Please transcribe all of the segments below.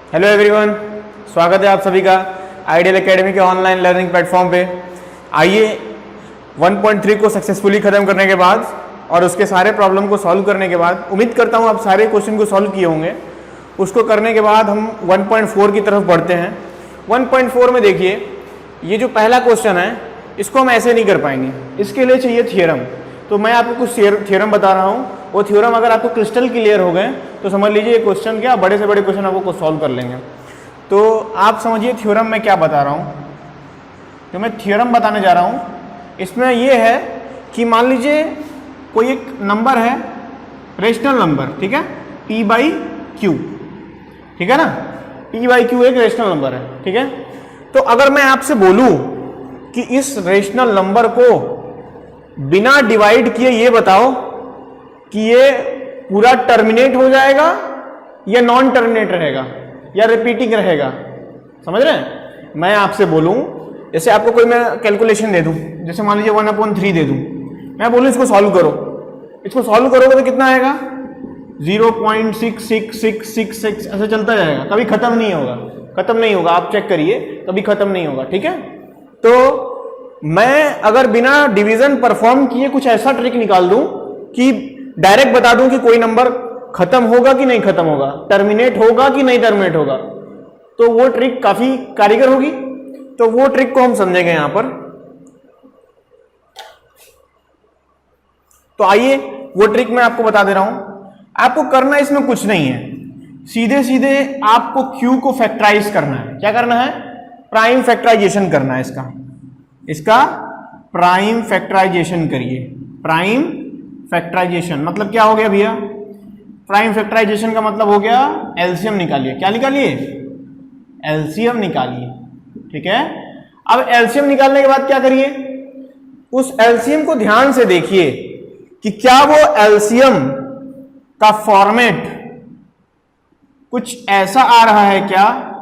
Hello everyone, स्वागत है आप सभी का आइडियल एकेडमी के ऑनलाइन लर्निंग प्लेटफॉर्म पे। आइए 1.3 को सक्सेसफुली ख़त्म करने के बाद और उसके सारे प्रॉब्लम को सॉल्व करने के बाद, उम्मीद करता हूँ आप सारे क्वेश्चन को सॉल्व किए होंगे। उसको करने के बाद हम 1.4 की तरफ बढ़ते हैं। 1.4 में देखिए, ये जो पहला क्वेश्चन है इसको हम ऐसे नहीं कर पाएंगे, इसके लिए चाहिए थियरम। तो मैं आपको कुछ थियरम बता रहा हूँ, वो थ्योरम अगर आपको क्रिस्टल क्लियर हो गए तो समझ लीजिए ये क्वेश्चन क्या बड़े से बड़े क्वेश्चन आपको सॉल्व कर लेंगे। तो आप समझिए थ्योरम मैं क्या बता रहा हूँ। जो मैं थ्योरम बताने जा रहा हूँ इसमें ये है कि मान लीजिए कोई एक नंबर है, रेशनल नंबर, ठीक है, p बाई क्यू, ठीक है ना, p बाई क्यू एक रेशनल नंबर है, ठीक है। तो अगर मैं आपसे बोलूँ कि इस रेशनल नंबर को बिना डिवाइड किए ये बताओ कि ये पूरा टर्मिनेट हो जाएगा या नॉन टर्मिनेट रहेगा या रिपीटिंग रहेगा, समझ रहे हैं। मैं आपसे बोलूं, जैसे आपको कोई मैं कैलकुलेशन दे दूं, जैसे मान लीजिए 1/3 दे दूं, मैं बोलूं इसको सॉल्व करो, इसको सॉल्व करोगे तो कितना आएगा 0.6666 ऐसे चलता जाएगा, कभी खत्म नहीं होगा, खत्म नहीं होगा, आप चेक करिए, कभी खत्म नहीं होगा, ठीक है। तो मैं अगर बिना डिवीजन परफॉर्म किए कुछ ऐसा ट्रिक निकाल दूं कि डायरेक्ट बता दूं कि कोई नंबर खत्म होगा कि नहीं खत्म होगा, टर्मिनेट होगा कि नहीं टर्मिनेट होगा, तो वो ट्रिक काफी कारीगर होगी। तो वो ट्रिक को हम समझेंगे यहां पर। तो आइए वो ट्रिक मैं आपको बता दे रहा हूं। आपको करना इसमें कुछ नहीं है, सीधे सीधे आपको क्यू को फैक्टराइज करना है। क्या करना है? प्राइम फैक्टराइजेशन करना है इसका प्राइम फैक्टराइजेशन करिए। प्राइम फैक्टराइजेशन मतलब क्या हो गया भैया? प्राइम फैक्टराइजेशन का मतलब हो गया एलसीएम निकालिए। क्या निकालिए? एलसीएम निकालिए, ठीक है। अब एलसीएम निकालने के बाद क्या करिए? उस एलसीएम को ध्यान से देखिए कि क्या वो एलसीएम का फॉर्मेट कुछ ऐसा आ रहा है क्या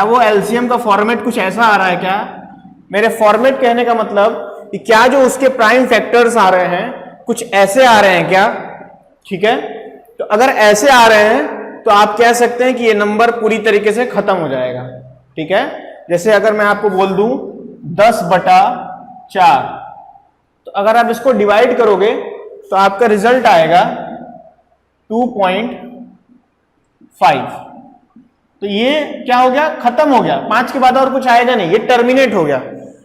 वो एलसीएम का फॉर्मेट कुछ ऐसा आ रहा है क्या? मेरे फॉर्मेट कहने का मतलब कि क्या जो उसके प्राइम फैक्टर्स आ रहे हैं कुछ ऐसे आ रहे हैं क्या, ठीक है। तो अगर ऐसे आ रहे हैं तो आप कह सकते हैं कि ये नंबर पूरी तरीके से खत्म हो जाएगा, ठीक है। जैसे अगर मैं आपको बोल दूं 10/4, तो अगर आप इसको डिवाइड करोगे तो आपका रिजल्ट आएगा 2.5। तो ये क्या हो गया? खत्म हो गया। 5 के बाद और कुछ आएगा नहीं, ये टर्मिनेट हो गया।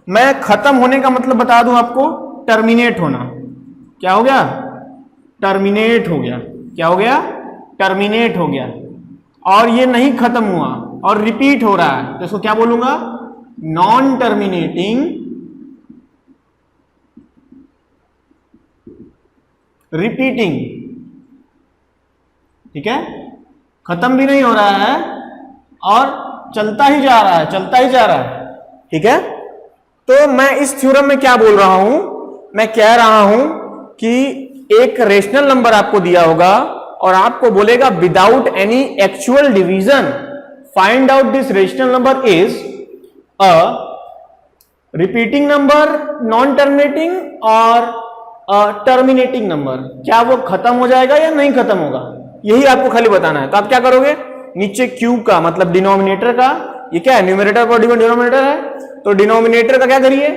मैं खत्म होने का मतलब बता दूं आपको, टर्मिनेट होना। क्या हो गया? टर्मिनेट हो गया। क्या हो गया? टर्मिनेट हो गया। और ये नहीं खत्म हुआ और रिपीट हो रहा है, तो इसको क्या बोलूंगा? नॉन टर्मिनेटिंग रिपीटिंग, ठीक है। खत्म भी नहीं हो रहा है और चलता ही जा रहा है, ठीक है। तो मैं इस थ्योरम में क्या बोल रहा हूं? मैं कह रहा हूं कि एक रेशनल नंबर आपको दिया होगा और आपको बोलेगा without any actual division find out this rational number is a repeating number, non terminating और टर्मिनेटिंग नंबर। क्या वो खत्म हो जाएगा या नहीं खत्म होगा, यही आपको खाली बताना है। तो आप क्या करोगे? नीचे क्यू का मतलब डिनोमिनेटर का, ये क्या है? न्यूमरेटर पर डिनोमिनेटर है, तो डिनोमिनेटर का क्या करिए?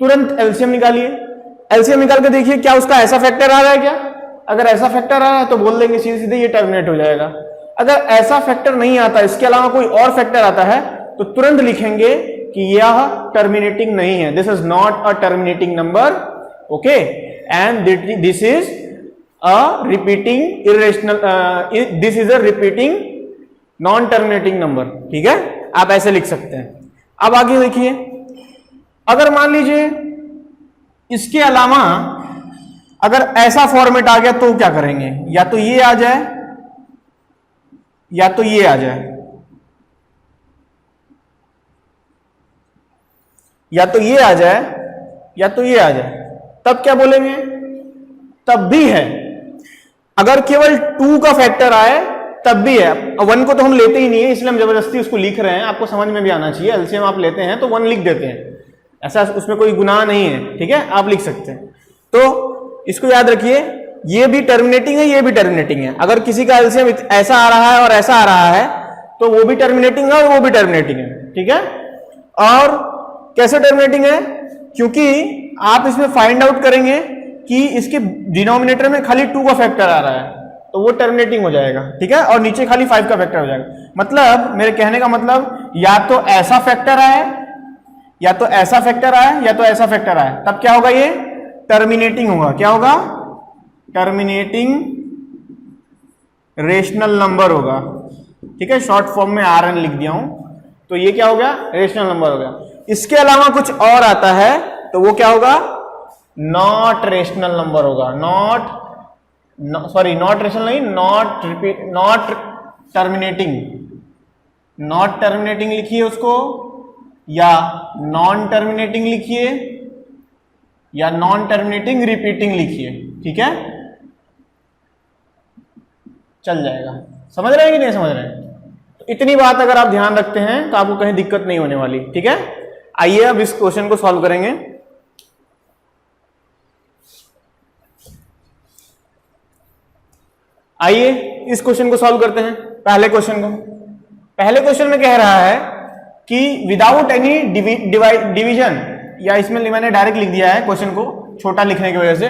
तुरंत एलसीएम निकालिए। एलसीएम निकाल के देखिए क्या उसका ऐसा फैक्टर आ रहा है क्या? अगर ऐसा फैक्टर आ रहा है तो बोल देंगे सीधे सीधे ये टर्मिनेट हो जाएगा। अगर ऐसा फैक्टर नहीं आता, इसके अलावा कोई और फैक्टर आता है, तो तुरंत लिखेंगे कि यह टर्मिनेटिंग नहीं है, this is not a terminating number, okay, and this is a repeating irrational, this is a repeating non terminating number, ठीक है। आप ऐसे लिख सकते हैं। अब आगे देखिए, अगर मान लीजिए इसके अलावा अगर ऐसा फॉर्मेट आ गया तो क्या करेंगे? या तो ये आ जाए या तो ये आ जाए, या तो ये आ जाए या तो ये आ जाए, तब क्या बोलेंगे? तब भी है। अगर केवल 2 का फैक्टर आए तब भी है। 1 को तो हम लेते ही नहीं है, इसलिए हम जबरदस्ती उसको लिख रहे हैं, आपको समझ में भी आना चाहिए। एलसीएम आप लेते हैं तो 1 लिख देते हैं, ऐसा उसमें कोई गुनाह नहीं है, ठीक है, आप लिख सकते हैं। तो इसको याद रखिए, ये भी टर्मिनेटिंग है, ये भी टर्मिनेटिंग है। अगर किसी का एलसीएम ऐसा आ रहा है और ऐसा आ रहा है तो वो भी टर्मिनेटिंग है और वो भी टर्मिनेटिंग है, ठीक है। और कैसे टर्मिनेटिंग है? क्योंकि आप इसमें फाइंड आउट करेंगे कि इसके डिनोमिनेटर में खाली 2 का फैक्टर आ रहा है तो वो टर्मिनेटिंग हो जाएगा, ठीक है, और नीचे खाली 5 का फैक्टर हो जाएगा। मतलब मेरे कहने का मतलब या तो ऐसा फैक्टर आए, या तो ऐसा फैक्टर आए, या तो ऐसा फैक्टर आए, तब क्या होगा? ये टर्मिनेटिंग होगा। क्या होगा? टर्मिनेटिंग रेशनल नंबर होगा, ठीक है। शॉर्ट फॉर्म में RN लिख दिया हूं, तो ये क्या हो गया? रेशनल नंबर हो गया। इसके अलावा कुछ और आता है तो वो क्या होगा? नॉट रेशनल नंबर होगा। नॉट रेशनल नहीं, नॉट टर्मिनेटिंग। नॉट टर्मिनेटिंग लिखिए उसको, या नॉन टर्मिनेटिंग लिखिए, या नॉन टर्मिनेटिंग रिपीटिंग लिखिए, ठीक है, चल जाएगा। समझ रहे हैं कि नहीं समझ रहे हैं? तो इतनी बात अगर आप ध्यान रखते हैं तो आपको कहीं दिक्कत नहीं होने वाली, ठीक है। आइए अब इस क्वेश्चन को सॉल्व करेंगे। आइए इस क्वेश्चन को सॉल्व करते हैं। पहले क्वेश्चन में कह रहा है कि विदाउट एनी डिवीजन, या इसमें मैंने डायरेक्ट लिख दिया है क्वेश्चन को छोटा लिखने की वजह से,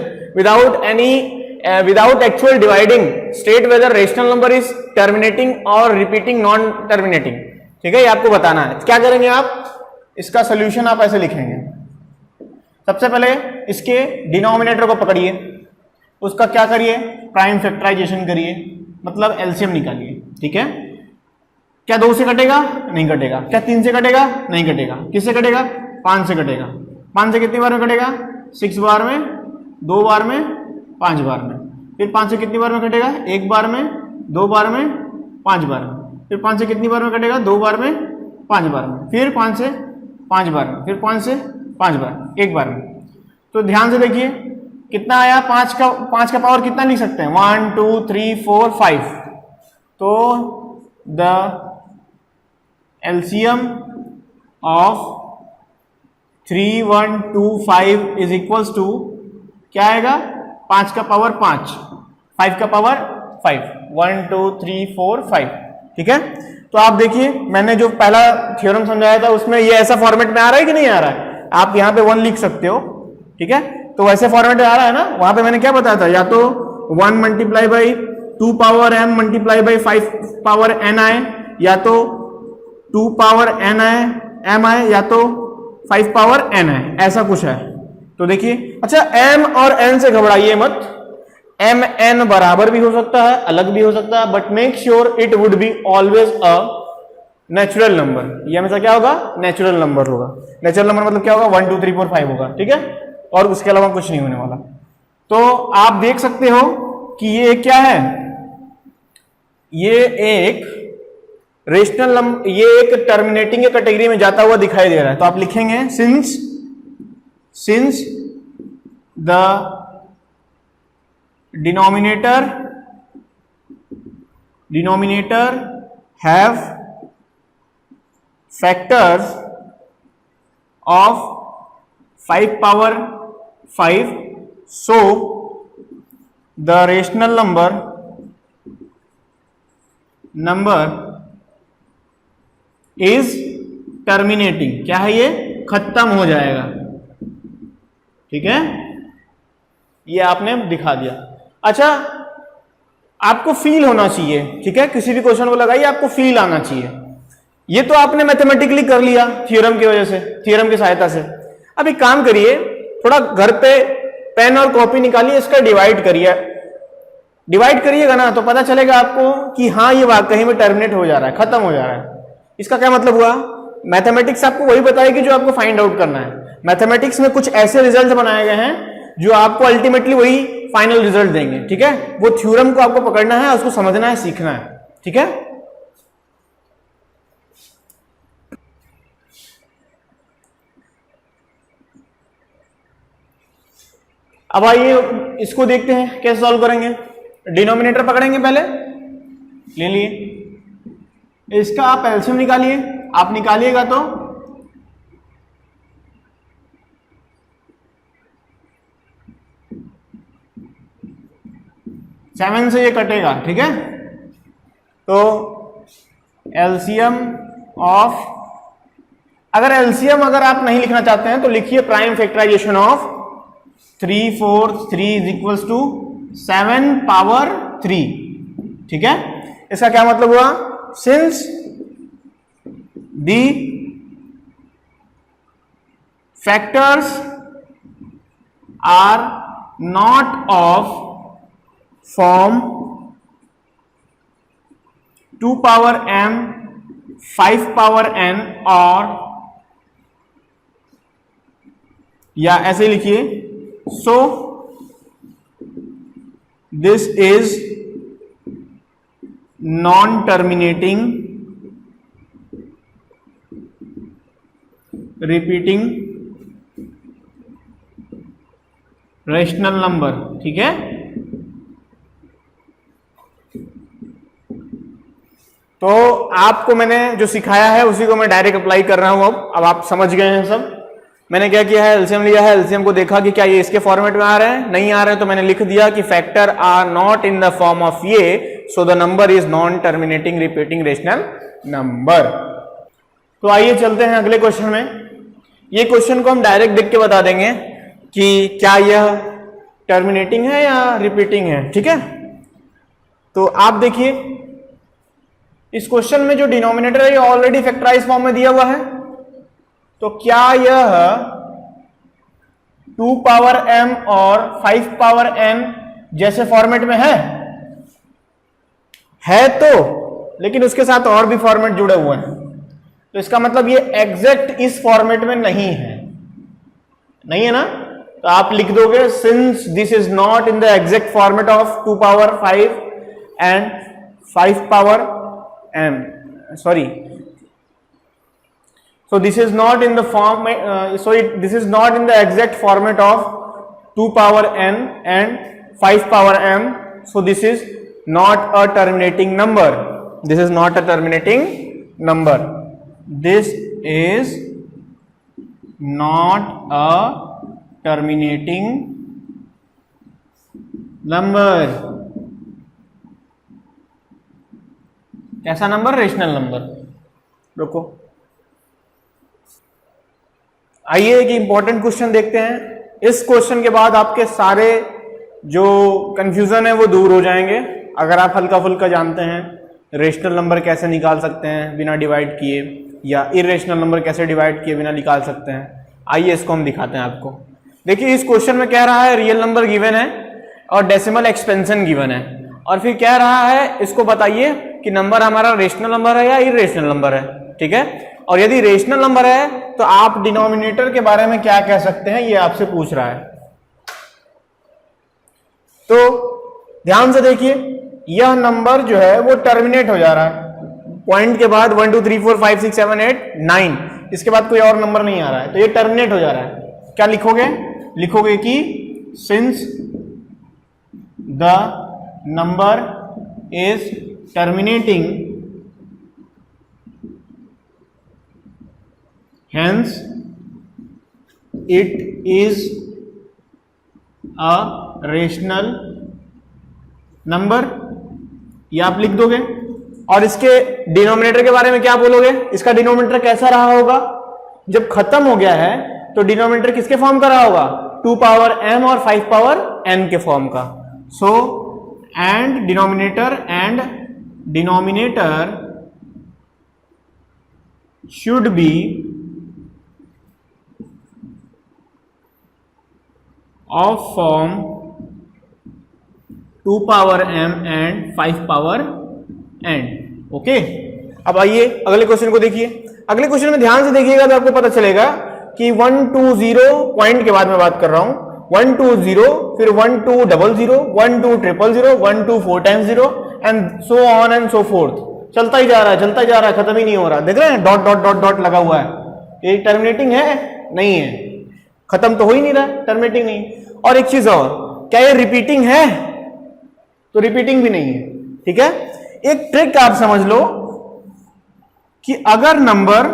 without actual dividing state whether rational number is terminating और रिपीटिंग नॉन टर्मिनेटिंग, ठीक है। ये आपको बताना है। क्या करेंगे आप? इसका सोल्यूशन आप ऐसे लिखेंगे। सबसे पहले इसके डिनोमिनेटर को पकड़िए, उसका क्या करिए? प्राइम फैक्टराइजेशन करिए, मतलब एलसीएम निकालिए, ठीक है। क्या 2 से कटेगा? नहीं कटेगा। क्या 3 से कटेगा? नहीं कटेगा। किससे कटेगा? 5 से कटेगा। 5 से कितनी बार में कटेगा? 6 बार में, 2 बार में, 5 बार में। फिर 5 से कितनी बार में कटेगा? 1 बार में, 2 बार में, 5 बार में। फिर 5 से कितनी बार में कटेगा? 2 बार में, 5 बार में। फिर 5 से 5 बार में। फिर 5 से 5 बार, 1 बार में। तो ध्यान से देखिए कितना आया? 5 का पावर कितना लिख सकते हैं? 1 2 3 4 5। तो the LCM of 3 1 2 5 is equals to क्या आएगा? 5 का पावर 5, 5 का पावर 5, 1 2 3 4 5, ठीक है। तो आप देखिए मैंने जो पहला थ्योरम समझाया था उसमें ये ऐसा फॉर्मेट में आ रहा है कि नहीं आ रहा है? आप यहाँ पे 1 लिख सकते हो, ठीक है। तो वैसे फॉर्मेट में आ रहा है ना? वहां पे मैंने क्या बताया था? या तो 1 multiply by 2 power m multiply by 5 power n आए, या तो 2 पावर n आए m आए, या तो 5 पावर n आए, ऐसा कुछ है। तो देखिए, अच्छा m और n से घबराइए मत, m n बराबर भी हो सकता है, अलग भी हो सकता है, but make sure it would be always a natural number. ये हमेशा क्या होगा? नेचुरल नंबर होगा। नेचुरल नंबर मतलब क्या होगा? 1 2 3 4 5 होगा, ठीक है, और उसके अलावा कुछ नहीं होने वाला। तो आप देख सकते हो कि ये क्या है? ये एक रेशनल नंबर, ये एक टर्मिनेटिंग कैटेगरी में जाता हुआ दिखाई दे रहा है। तो आप लिखेंगे since the denominator have factors of 5 power 5, so the rational number is terminating। क्या है ये? खत्म हो जाएगा, ठीक है। ये आपने दिखा दिया। अच्छा, आपको फील होना चाहिए, ठीक है, किसी भी क्वेश्चन को लगाइए आपको फील आना चाहिए। ये तो आपने मैथमेटिकली कर लिया थ्योरम की वजह से, थ्योरम की सहायता से। अब एक काम करिए, थोड़ा घर पे पेन और कॉपी निकालिए, इसका डिवाइड करिएगा ना तो पता चलेगा आपको कि हाँ ये वाकई में टर्मिनेट हो जा रहा है, खत्म हो जा रहा है। इसका क्या मतलब हुआ? मैथमेटिक्स आपको वही बताएगी जो आपको फाइंड आउट करना है। मैथमेटिक्स में कुछ ऐसे रिजल्ट बनाए गए हैं जो आपको अल्टीमेटली वही फाइनल रिजल्ट देंगे, ठीक है। वो थ्योरम को आपको पकड़ना है, उसको समझना है, सीखना है, ठीक है। अब आइए इसको देखते हैं कैसे सॉल्व करेंगे। डिनोमिनेटर पकड़ेंगे, पहले ले लिए, इसका आप एलसीएम निकालिए। आप निकालिएगा तो 7 से ये कटेगा, ठीक है। तो एलसीएम ऑफ, अगर एलसीएम अगर आप नहीं लिखना चाहते हैं तो लिखिए prime factorisation of 3 4 3 is equals to 7 power 3, ठीक है। इसका क्या मतलब हुआ, since the factors are not of form 2 power m 5 power n, और या ऐसे लिखिए, so this is non terminating repeating rational number, ठीक है। तो आपको मैंने जो सिखाया है उसी को मैं डायरेक्ट अप्लाई कर रहा हूं। अब आप समझ गए हैं सब। मैंने क्या किया है, एलसीएम लिया है, एलसीएम को देखा कि क्या ये इसके फॉर्मेट में आ रहे हैं, नहीं आ रहे हैं, तो मैंने लिख दिया कि factor are not in the form of ये, so the number is non terminating repeating rational number. तो आइए चलते हैं अगले क्वेश्चन में। ये क्वेश्चन को हम डायरेक्ट देख के बता देंगे कि क्या यह टर्मिनेटिंग है या रिपीटिंग है, ठीक है। तो आप देखिए इस क्वेश्चन में जो डिनोमिनेटर है ये ऑलरेडी फैक्टराइज फॉर्म में दिया हुआ है, तो क्या यह 2 पावर m और 5 पावर n जैसे फॉर्मेट में है तो, लेकिन उसके साथ और भी फॉर्मेट जुड़े हुए हैं, तो इसका मतलब ये एग्जैक्ट इस फॉर्मेट में नहीं है ना। तो आप लिख दोगे since this is not in the exact format of 2 power 5 and 5 power m, sorry, so this is not in the form, this is not in the exact format of 2 power n and 5 power m, so this is not a terminating number, this is not a terminating number, this is not a terminating number। कैसा number, rational number. रुको, आइए एक important question देखते हैं। इस question के बाद आपके सारे जो कंफ्यूजन है वो दूर हो जाएंगे। अगर आप हल्का फुल्का जानते हैं रेशनल नंबर कैसे निकाल सकते हैं बिना डिवाइड किए, या इरेशनल नंबर कैसे डिवाइड किए बिना निकाल सकते हैं, आइए इसको हम दिखाते हैं आपको। देखिए इस क्वेश्चन में कह रहा है रियल नंबर गिवन है और डेसिमल एक्सपेंशन गिवन है, और फिर कह रहा है इसको बताइए कि नंबर हमारा रेशनल नंबर है या इरेशनल नंबर है, ठीक है। और यदि रेशनल नंबर है तो आप डिनोमिनेटर के बारे में क्या कह सकते हैं, ये आपसे पूछ रहा है। तो ध्यान से देखिए, यह नंबर जो है वो टर्मिनेट हो जा रहा है, पॉइंट के बाद 1 2 3 4 5 6 7 8 9, इसके बाद कोई और नंबर नहीं आ रहा है, तो ये टर्मिनेट हो जा रहा है। क्या लिखोगे, लिखोगे कि since the number is terminating hence it is a rational number, ये आप लिख दोगे। और इसके डिनोमिनेटर के बारे में क्या बोलोगे, इसका डिनोमिनेटर कैसा रहा होगा, जब खत्म हो गया है तो डिनोमिनेटर किसके फॉर्म का रहा होगा, 2 पावर m और 5 पावर n के फॉर्म का। So and denominator should be of form 2 power m and 5 power n, okay. अब आइए अगले क्वेश्चन को देखिए। अगले क्वेश्चन में ध्यान से देखिएगा तो आपको पता चलेगा कि 1 2 0 पॉइंट के बाद मैं बात कर रहा हूं, 1 2 0, फिर 1 2 0 0, 1 2 0 0, 1 2 4 times 0 and so on and so fourth, चलता ही जा रहा है, चलता ही जा रहा है, खत्म ही नहीं हो रहा। देख रहे हैं डॉट डॉट डॉट डॉट लगा हुआ है, ये टर्मिनेटिंग है नहीं है, खत्म तो हो ही नहीं रहा, टर्मिनेटिंग नहीं। और एक चीज और, क्या ये रिपीटिंग है, तो रिपीटिंग भी नहीं है, ठीक है। एक ट्रिक आप समझ लो कि अगर नंबर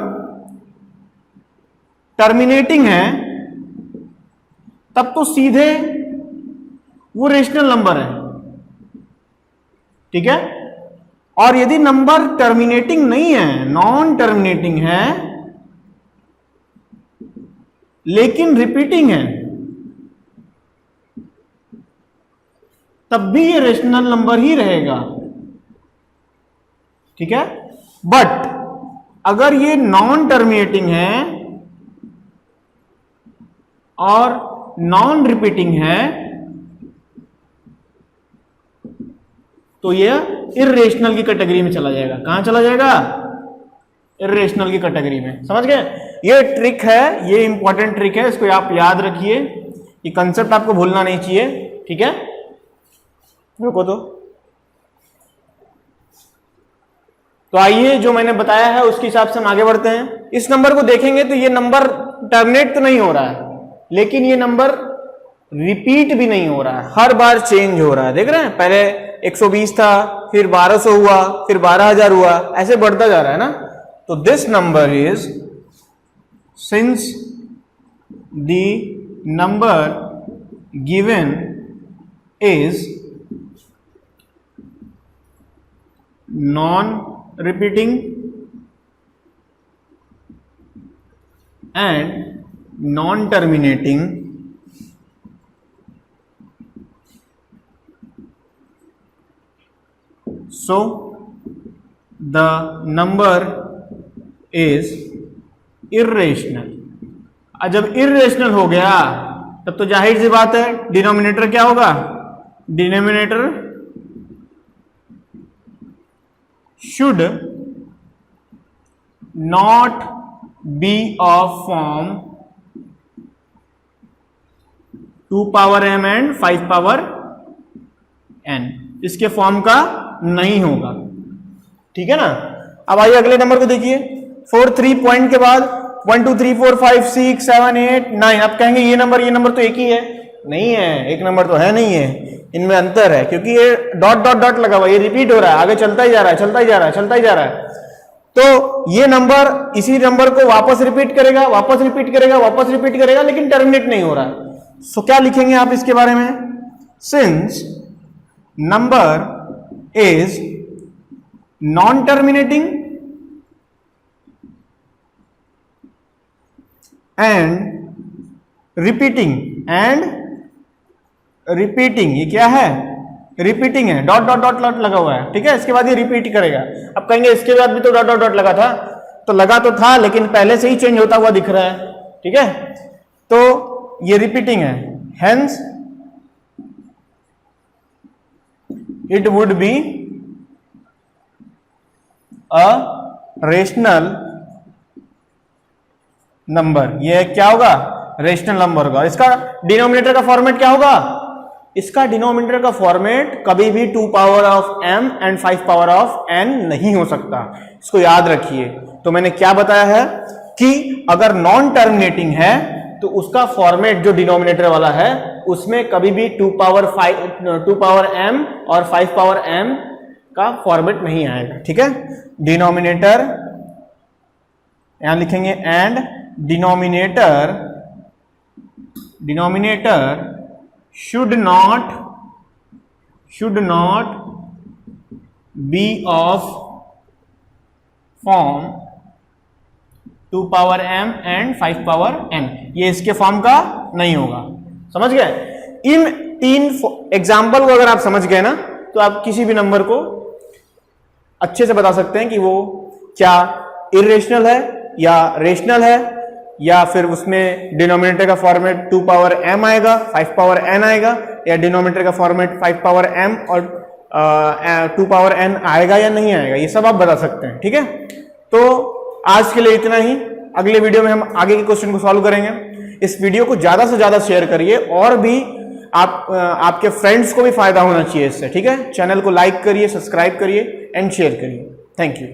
टर्मिनेटिंग है तब तो सीधे वो रेशनल नंबर है, ठीक है। और यदि नंबर टर्मिनेटिंग नहीं है, नॉन टर्मिनेटिंग है, लेकिन रिपीटिंग है, तब भी ये रेशनल नंबर ही रहेगा, ठीक है। बट अगर ये नॉन टर्मिनेटिंग है और नॉन रिपीटिंग है तो ये इर्रेशनल की कैटेगरी में चला जाएगा। कहां चला जाएगा? इर्रेशनल की कैटेगरी में। समझ गए? ये ट्रिक है, ये इंपॉर्टेंट ट्रिक है, इसको आप याद रखिए, ये कंसेप्ट आपको भूलना नहीं चाहिए, ठीक है। रुको तो आइए जो मैंने बताया है उसके हिसाब से हम आगे बढ़ते हैं। इस नंबर को देखेंगे तो ये नंबर टर्मिनेट तो नहीं हो रहा है, लेकिन ये नंबर रिपीट भी नहीं हो रहा है, हर बार चेंज हो रहा है। देख रहे हैं, पहले 120 था, फिर 1200 हुआ, फिर 12,000 हुआ, ऐसे बढ़ता जा रहा है ना। तो this number is, since the number given is non repeating and non-terminating, so the number is irrational। जब irrational हो गया तब तो जाहिर सी बात है डिनोमिनेटर क्या होगा? Denominator should not be of form 2 power m and 5 power n, इसके फॉर्म का नहीं होगा, ठीक है ना। अब आइए अगले नंबर को देखिए। 4 3 पॉइंट के बाद 1 2 3 4 5 6 7 8 9। आप कहेंगे ये नंबर तो एक ही है। नहीं है, एक नंबर तो है नहीं है, इनमें अंतर है, क्योंकि ये डॉट डॉट डॉट लगा हुआ, ये रिपीट हो रहा है, आगे चलता ही जा रहा है, चलता ही जा रहा है, चलता ही जा रहा है। तो ये नंबर इसी नंबर को वापस रिपीट करेगा, वापस रिपीट करेगा, वापस रिपीट करेगा, लेकिन टर्मिनेट नहीं हो रहा है। सो क्या लिखेंगे आप इसके बारे में? Since number is non terminating and repeating, ये क्या है? रिपीटिंग है, डॉट डॉट डॉट डॉट लगा हुआ है, ठीक है। इसके बाद ये रिपीट करेगा। अब कहेंगे इसके बाद भी तो डॉट डॉट डॉट लगा था, तो लगा तो था लेकिन पहले से ही चेंज होता हुआ दिख रहा है, ठीक है। तो ये रिपीटिंग है, hence it would be a rational number. ये क्या होगा? रेशनल नंबर होगा। इसका डिनोमिनेटर का फॉर्मेट क्या होगा? इसका डिनोमिनेटर का फॉर्मेट कभी भी 2 power of m and 5 power of n नहीं हो सकता, इसको याद रखिए। तो मैंने क्या बताया है कि अगर नॉन टर्मिनेटिंग है तो उसका फॉर्मेट जो डिनोमिनेटर वाला है उसमें कभी भी 2 पावर m और 5 पावर m का फॉर्मेट नहीं आएगा, ठीक है। डिनोमिनेटर यहां लिखेंगे and denominator should not be of form 2 power m and 5 power n। ये इसके फॉर्म का नहीं होगा। समझ गए? इन 3 एग्जाम्पल को अगर आप समझ गए ना तो आप किसी भी नंबर को अच्छे से बता सकते हैं कि वो क्या इर्रेशनल है या रेशनल है, या फिर उसमें डिनोमिनेटर का फॉर्मेट 2 पावर m आएगा, 5 पावर n आएगा, या डिनोमिनेटर का फॉर्मेट 5 पावर m और 2 पावर n आएगा या नहीं आएगा, ये सब आप बता सकते हैं, ठीक है। तो आज के लिए इतना ही। अगले वीडियो में हम आगे के क्वेश्चन को सॉल्व करेंगे। इस वीडियो को ज्यादा से ज्यादा शेयर करिए, और भी आपके फ्रेंड्स को भी फायदा होना चाहिए इससे, ठीक है। चैनल को लाइक करिए, सब्सक्राइब करिए एंड शेयर करिए। Thank you.